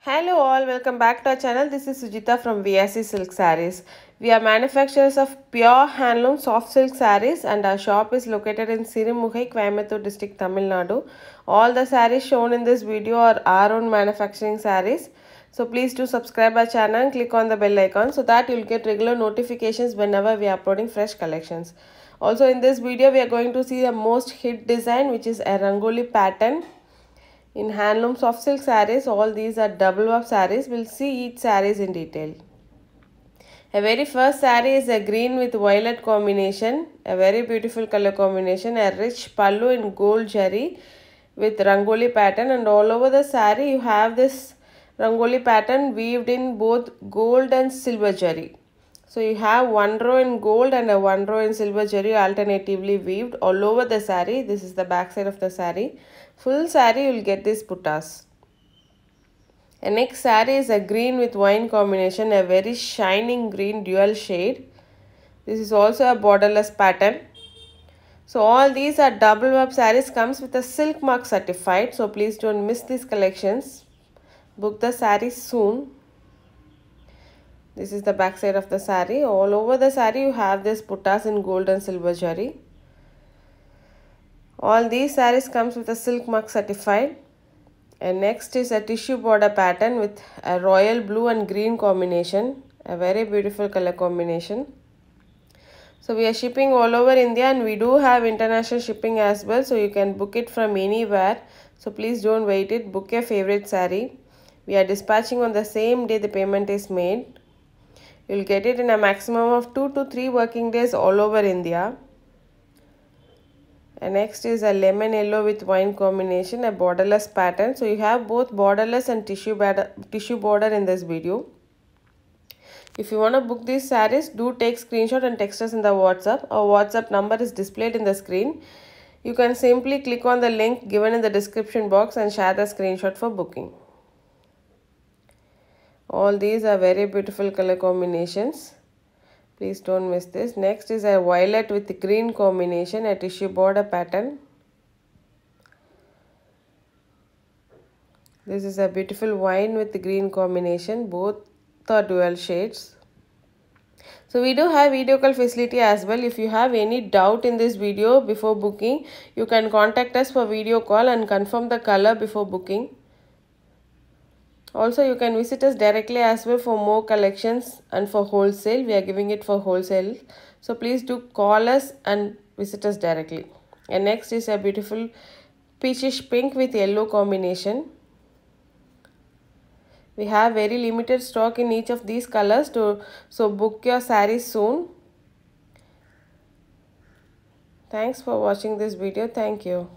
Hello all, welcome back to our channel. This is Sujita from vsesilksarees. We are manufacturers of pure handloom soft silk sarees and our shop is located in Sirumugai, Coimbatore district, Tamil Nadu. All the sarees shown in this video are our own manufacturing sarees. So please do subscribe our channel and click on the bell icon so that you'll get regular notifications whenever we are uploading fresh collections. Also in this video we are going to see the most hit design, which is a Rangoli pattern. In handloom soft silk sarees, all these are double up sarees. We'll see each sarees in detail. A very first saree is a green with violet combination, a very beautiful color combination, a rich pallu in gold jari with Rangoli pattern, and all over the saree you have this Rangoli pattern weaved in both gold and silver jari. So you have one row in gold and a one row in silver jari alternatively weaved all over the saree. This is the back side of the saree. Full saree you will get these buttas. The next saree is a green with wine combination, a very shining green dual shade. This is also a borderless pattern. So all these are double up sarees, comes with a SILKMARK certified. So please don't miss these collections. Book the sarees soon. This is the back side of the saree. All over the saree you have this buttas in gold and silver jari. All these sarees comes with a SILKMARK certified. And next is a tissue border pattern with a royal blue and green combination. A very beautiful color combination. So we are shipping all over India and we do have international shipping as well. So you can book it from anywhere. So please don't wait it. Book your favorite saree. We are dispatching on the same day the payment is made. You'll get it in a maximum of 2 to 3 working days all over India. And next is a lemon yellow with wine combination, a borderless pattern. So you have both borderless and tissue border in this video. If you want to book these sarees, do take screenshot and text us in the WhatsApp. Our WhatsApp number is displayed in the screen. You can simply click on the link given in the description box and share the screenshot for booking. All these are very beautiful color combinations. Please don't miss this. Next is a violet with green combination, a tissue border pattern. This is a beautiful wine with green combination. Both are dual shades. So we do have video call facility as well. If you have any doubt in this video before booking, you can contact us for video call and confirm the color before booking. Also, you can visit us directly as well for more collections and for wholesale. We are giving it for wholesale. So please do call us and visit us directly. And next is a beautiful peachish pink with yellow combination. We have very limited stock in each of these colors, so book your sarees soon. Thanks for watching this video. Thank you.